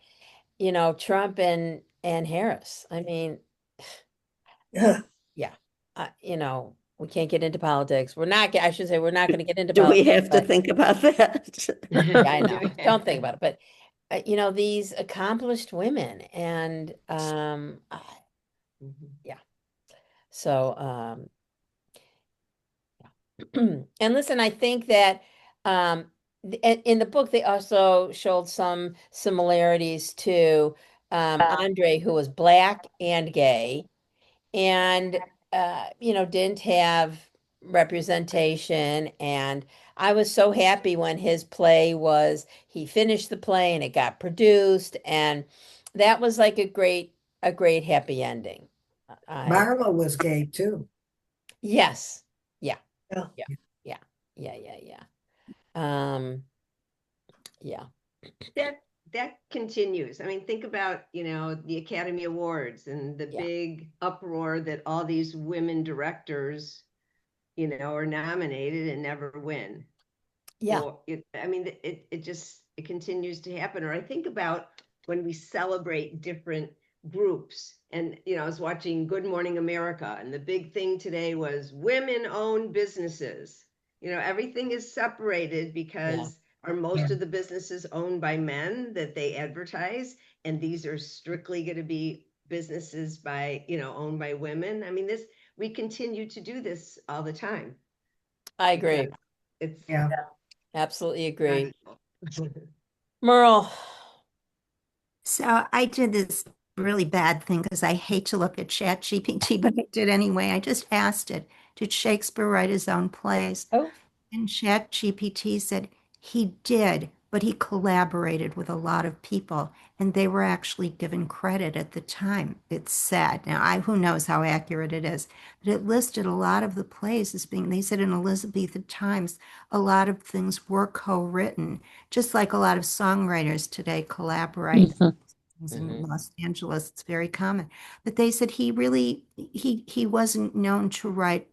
Trump and Harris. I mean, Yeah. yeah, we can't get into politics. I should say we're not going to get into Do we politics, have to but think about that? yeah, I know. Don't think about it. But these accomplished women, and Mhm. yeah. So and listen, I think that in the book they also showed some similarities to Andre, who was black and gay, and didn't have representation. And I was so happy when he finished the play and it got produced, and that was like a great happy ending. I Marla was gay too. Yes. Yeah. Yeah. Yeah. Yeah. Yeah. Yeah. Yeah. Um, yeah. That continues. I mean, think about, the Academy Awards and the Yeah. big uproar that all these women directors, are nominated and never win. Yeah. Or I mean, it continues to happen. Or I think about when we celebrate different groups. And, I was watching Good Morning America, and the big thing today was women-owned businesses. Everything is separated Yeah. because are most of the businesses owned by men that they advertise, and these are strictly going to be businesses owned by women. I mean, we continue to do this all the time I because agree. it's Yeah. Absolutely not agree. equal. Merle. So I did this really bad thing because I hate to look at ChatGPT, but I did anyway. I just asked it, did Shakespeare write his own plays? Oh, And ChatGPT said he did, but he collaborated with a lot of people, and they were actually given credit at the time. It's sad. Now, who knows how accurate it is, but it listed a lot of the plays as being, they said in Elizabethan times, a lot of things were co-written, just like a lot of songwriters today collaborate. Mhm. In mhm. Los Angeles, it's very common. But they said he wasn't known to write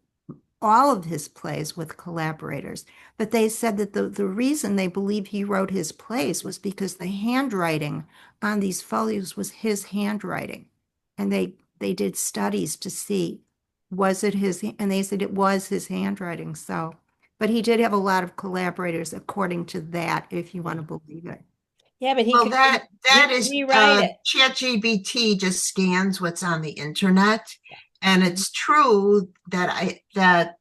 all of his plays with collaborators. But they said that the reason they believe he wrote his plays was because the handwriting on these folios was his handwriting. And they did studies to see was it his, and they said it was his handwriting. So, but he did have a lot of collaborators according to that, if you want to believe it. Yeah, but he Well, could that he could is rewrite it. ChatGPT just scans what's on the internet, and Mhm. it's true that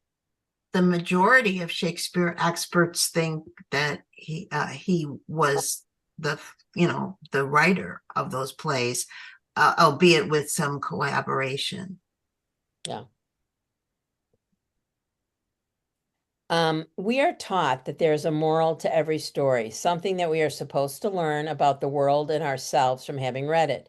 the majority of Shakespeare experts think that he was the writer of those plays, albeit with some collaboration. Yeah. We are taught that there's a moral to every story, something that we are supposed to learn about the world and ourselves from having read it.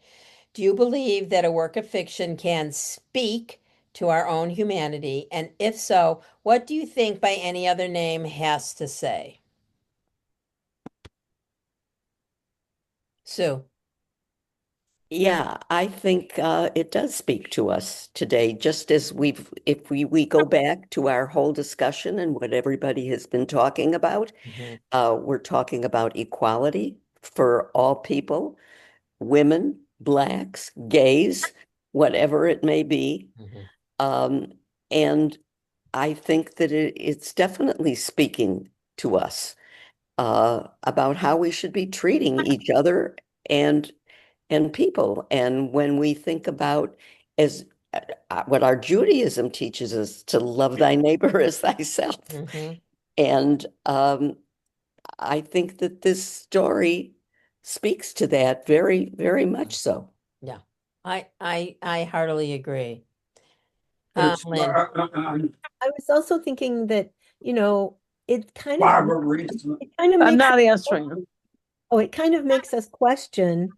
Do you believe that a work of fiction can speak to our own humanity? And if so, what do you think by any other name has to say? Sue. Yeah, I think it does speak to us today, just as if we go back to our whole discussion and what everybody has been talking about, Mhm. we're talking about equality for all people, women, blacks, gays, whatever it may be. Mhm. Um, and I think that it's definitely speaking to us about how we should be treating each other and people. And when we think about as what our Judaism teaches us to love thy neighbor as thyself. Mhm. And I think that this story speaks to that very, very much so. Yeah, I heartily agree. It's Lynn. I was also thinking that, it kind of Barbara Reese. I'm makes not answering them. it kind of makes us question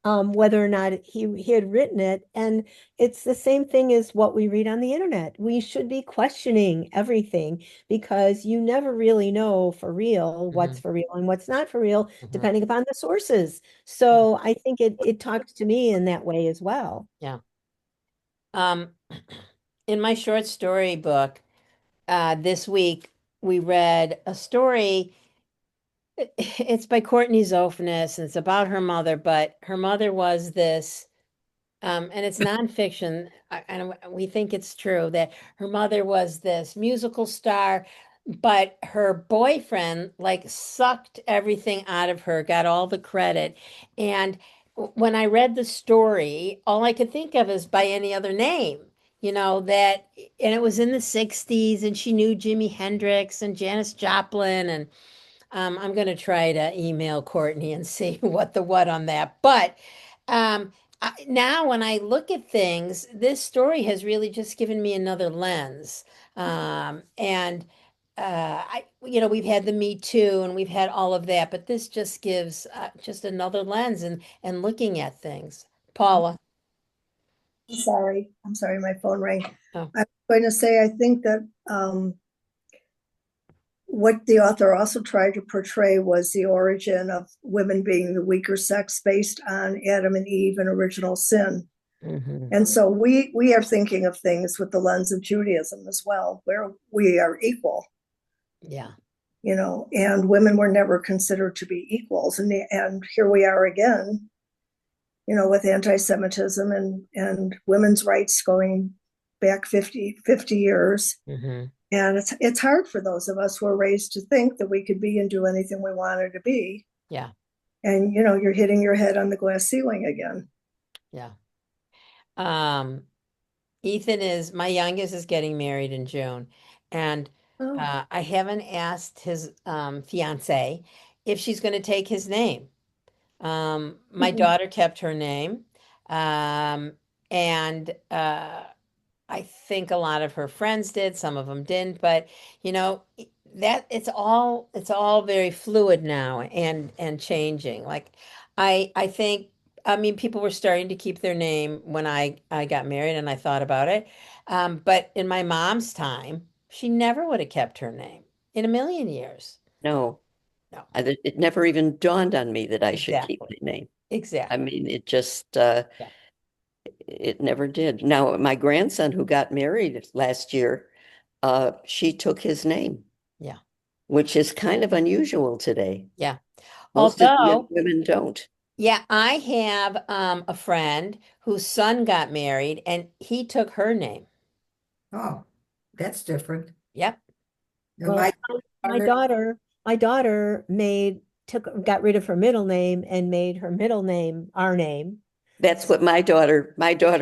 whether or not he had written it. And it's the same thing as what we read on the internet. We should be questioning everything because you never really know for real what's for real and what's not for real, depending upon the sources. So I think it talks to me in that way as well. Yeah. In my short story book, this week we read a story. It's by Courtney Zofnass, and it's about her mother, but her mother was this, and it's nonfiction, and we think it's true that her mother was this musical star, but her boyfriend like sucked everything out of her, got all the credit. And when I read the story, all I could think of is by any other name, that, and it was in the 60s, and she knew Jimi Hendrix and Janis Joplin, and I'm going to try to email Courtney and see what on that. But now when I look at things, this story has really just given me another lens. And we've had the Me Too and we've had all of that, but this just gives just another lens and looking at things. Paula. I'm sorry, my phone rang. Oh. I'm going to say, I think that what the author also tried to portray was the origin of women being the weaker sex based on Adam and Eve and original sin. Mhm. And so we are thinking of things with the lens of Judaism as well, where we are equal. Yeah. And women were never considered to be equals. And here we are again, with anti-Semitism and women's rights going back 50 years. Mhm. And it's hard for those of us who are raised to think that we could be and do anything we wanted to be. Yeah. And, you're hitting your head on the glass ceiling again. Yeah. Ethan my youngest is getting married in June. And I haven't asked his fiance if she's going to take his name. My daughter kept her name. And I think a lot of her friends did, some of them didn't, but that it's all very fluid now and changing. Like I think, I mean, people were starting to keep their name when I got married and I thought about it. But in my mom's time, she never would have kept her name in a million years. No, No. it never even dawned on me that I should keep Exactly. my name. I Exactly. mean, it just, Yeah. it never did. Now, my grandson who got married last year, she took his name, Yeah. which is kind of unusual today. Yeah. Most of the young Although, women don't. yeah, I have a friend whose son got married and he took her name. Oh, that's different. Yep. And Well, my my daughter got rid of her middle name and made her middle name our name. That's what my daughter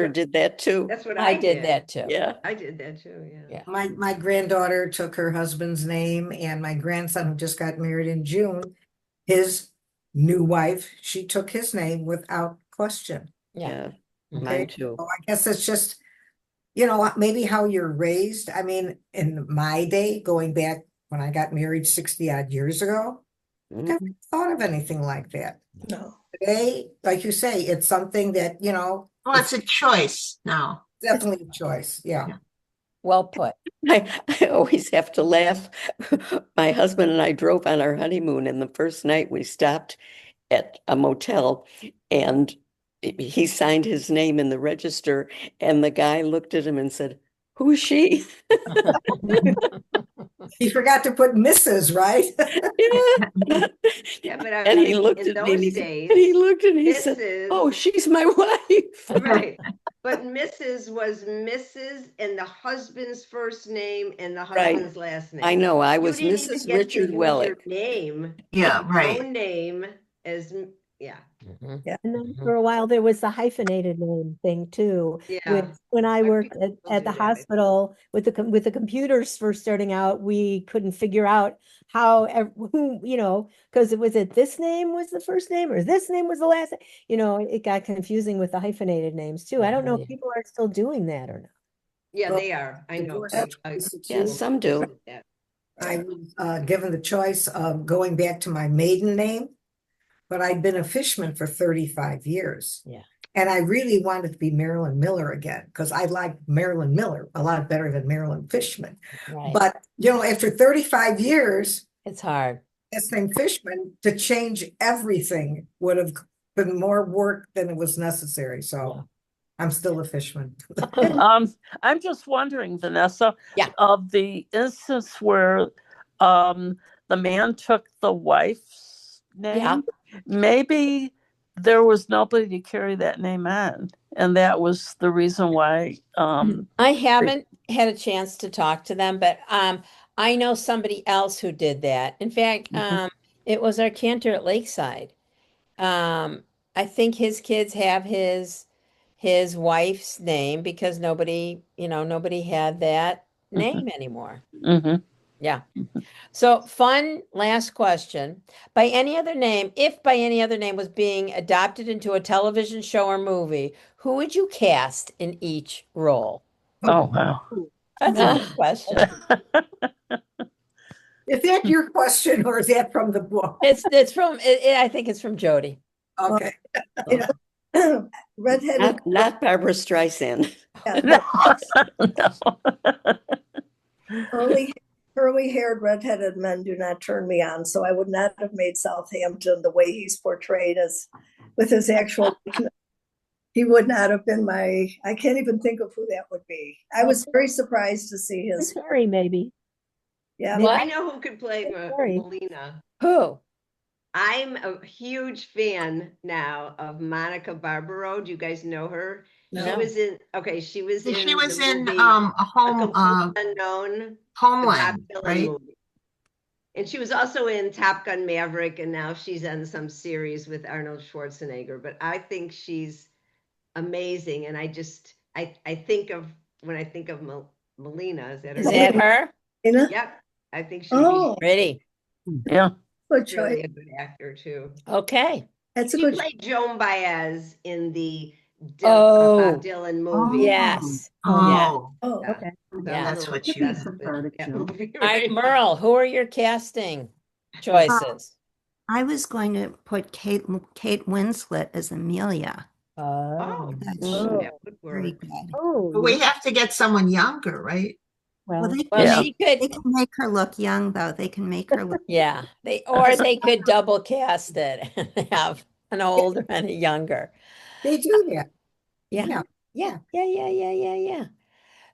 did that too. That's what I did that too. Yeah. I did that too. Yeah. Yeah. my granddaughter took her husband's name, and my grandson, who just got married in June, his new wife, she took his name without question. Yeah. Yeah, Mhm. mine too. So I guess it's just, maybe how you're raised. I mean, in my day, going back when I got married 60 odd years ago, never Mhm. thought of anything like that. No. Today, like you say, it's something that, Well, it's a choice now. definitely a choice. Yeah. Well put. I always have to laugh. My husband and I drove on our honeymoon, and the first night we stopped at a motel, and he signed his name in the register, and the guy looked at him and said, "Who's she?" He forgot to put Mrs., right? Yeah. Yeah, but And he looked in at me and those he, days, and he looked and he this said, is "Oh, she's my wife." right. But Mrs. was Mrs. and the husband's first name and the Right. husband's last name. I know, I You was didn't even Mrs. get to Richard use your Wellick. name, Yeah, your right. own name as, yeah. Mhm. Yeah. And then Mhm. for a while, there was the hyphenated name thing too. Yeah. When I Some worked people at do the that. hospital with the computers first starting out, we couldn't figure out how, who, because it was this name was the first name or this name was the last, it got confusing with the hyphenated names too. I don't know Yeah. if people are still doing that or not. Yeah, Well, they are. I know. divorce choice Yeah, too. some do. I was given the choice of going back to my maiden name, but I'd been a Fishman for 35 years. Yeah. And I really wanted to be Marilyn Miller again because I like Marilyn Miller a lot better than Marilyn Fishman. Right. But, after 35 years, It's hard. as name Fishman, to change everything would have been more work than it was necessary. So I'm still a Fishman. I'm just wondering, Vanessa, Yeah. of the instance where the man took the wife's name, maybe there was nobody to carry that name on, and that was the reason why. I haven't had a chance to talk to them, but I know somebody else who did that. In fact, it was our cantor at Lakeside. I think his kids have his wife's name because nobody had that name anymore. Mhm. Yeah. So fun last question. By any other name, if by any other name was being adopted into a television show or movie, who would you cast in each role? Oh, wow. That's a good question. Is that your question or is that from the book? It's from I think it's from Jodi. Okay. Redheaded, Not Barbara Streisand. No. curly-haired redheaded men do not turn me on, so I would not have made Southampton the way he's portrayed as with his actual. He would not have been I can't even think of who that would be. I was very surprised to see his. Sorry, maybe. Yeah. What? I know who could play Sorry. Melina. Who? I'm a huge fan now of Monica Barbaro. Do you guys know her? She No. was in She was the in movie a home Complete Unknown, the Bob Homeland, Dylan right? movie. And she was also in Top Gun Maverick, and now she's on some series with Arnold Schwarzenegger. But I think she's amazing, and I think of when I think of Melina, is that her Is name? that her? Yep, I think she'd Oh, Pretty. Yeah. good be really choice. a good actor too. Okay. That's a She good. played Joan Baez in the Oh. Bob Dylan movie. Yes. Oh, Oh, Yeah. Okay. So I'm Yeah. a that's little what she obsessed was. with that movie, All right, right? Merle, who are your casting choices? I was going to put Kate Winslet as Amelia. Oh, That's that would very work. good. Oh, But we have to get someone younger, right? Well, they Well, Yeah. she they could, can make her look young, though. They can make her look. yeah, they could double cast it and have an older and a younger. They do that. Yeah. Yeah. Yeah.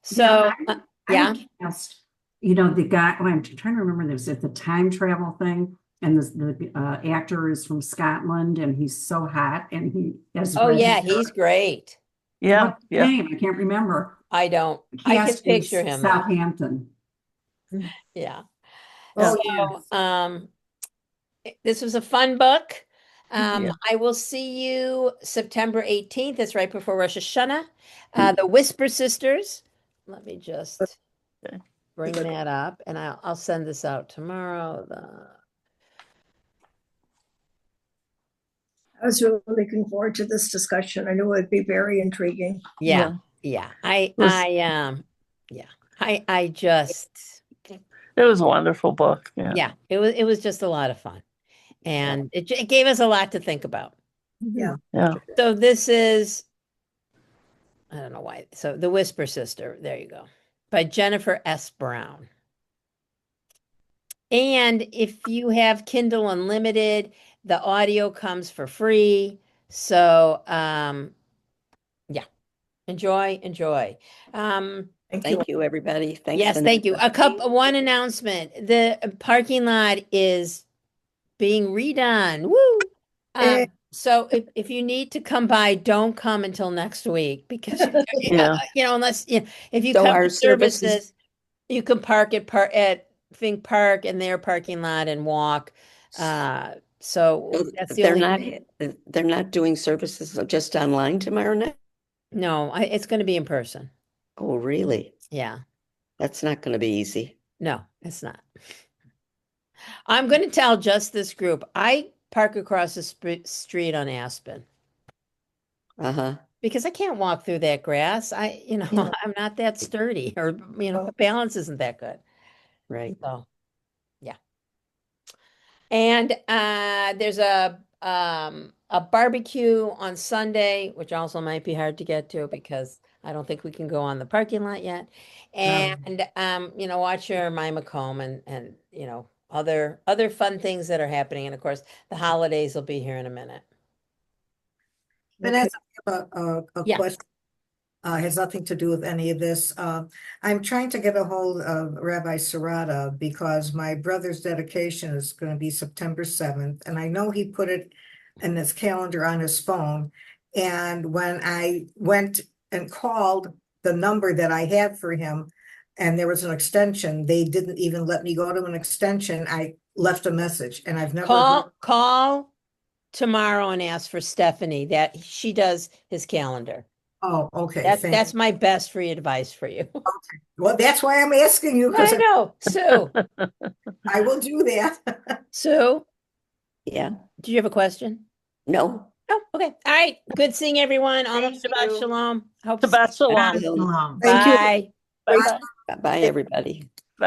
So, I yeah. would cast, the guy, I'm trying to remember this, it's the time travel thing. And the actor is from Scotland and he's so hot and he has Oh, red yeah, hair. he's great. Yeah. What's his Yeah. name? I can't remember. I can Cast in picture him though. Southampton. Yeah. Oh, So, yes. this was a fun book. Yeah. I will see you September 18th. That's right before Rosh Hashanah. The Whisper Sisters. Let me just Okay. bring that up, and I'll send this out tomorrow. I was really looking forward to this discussion. I knew it would be very intriguing. Yeah. I just It was a wonderful book. Yeah. yeah, it was just a lot of fun, and it gave us a lot to think about. Yeah. Yeah. So this is, I don't know why. So The Whisper Sister, there you go, by Jennifer S. Brown. And if you have Kindle Unlimited, the audio comes for free. So yeah, enjoy. Thank you, everybody. Thanks, Yes, thank you. Vanessa. One announcement. The parking lot is being redone. Woo! So if you need to come by, don't come until next week because Yeah. unless if you So come our to services- services, you can park at Fink Park in their parking lot and walk. So that's the they're only not they're not doing services just online tomorrow night? No, it's going to be in person. Oh, really? Yeah. That's not going to be easy. No, it's not. I'm going to tell just this group. I park across the street on Aspen Uh-huh. because I can't walk through that grass. Yeah. I'm not that sturdy, or my balance isn't that good. Right. So, yeah. And there's a barbecue on Sunday, which also might be hard to get to because I don't think we can go on the parking lot yet. And watch your Mima Comb and other fun things that are happening. And of course, the holidays will be here in a minute. Vanessa, I have a Yeah. question. Has nothing to do with any of this. I'm trying to get a hold of Rabbi Serrata because my brother's dedication is going to be September 7th. And I know he put it in his calendar on his phone. And when I went and called the number that I had for him, and there was an extension, they didn't even let me go to an extension. I left a message and I've never heard. Call tomorrow and ask for Stephanie, that she does his calendar. Oh, okay. That's my best free advice for you. Well, that's why I'm asking you, because I know. Sue. I will do that. Sue, Yeah. do you have a question? No. Oh, okay. All right. Good seeing everyone. Almost Thank Shabbat you. Shalom. Hope to see Shabbat you. shalom. Shalom. Thank you. Bye. Bye-bye. Bye, everybody.